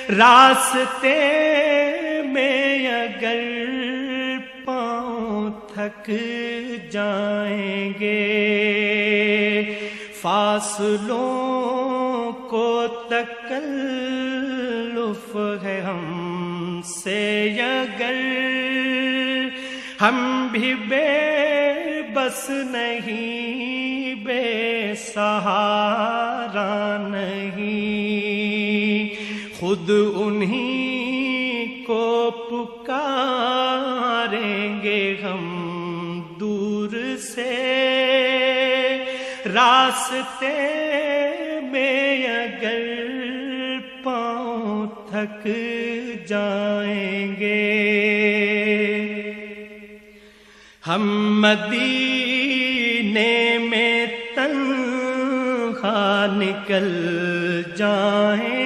راستے میں اگر پاؤں تھک جائیں گے، فاصلوں کو تکلف ہے ہم سے اگر، ہم بھی بے بس نہیں، بے سہارا نہیں، خود انہی کو پکاریں گے ہم دور سے، راستے میں اگر پاؤں تھک جائیں گے۔ ہم مدینے میں تنہا نکل جائیں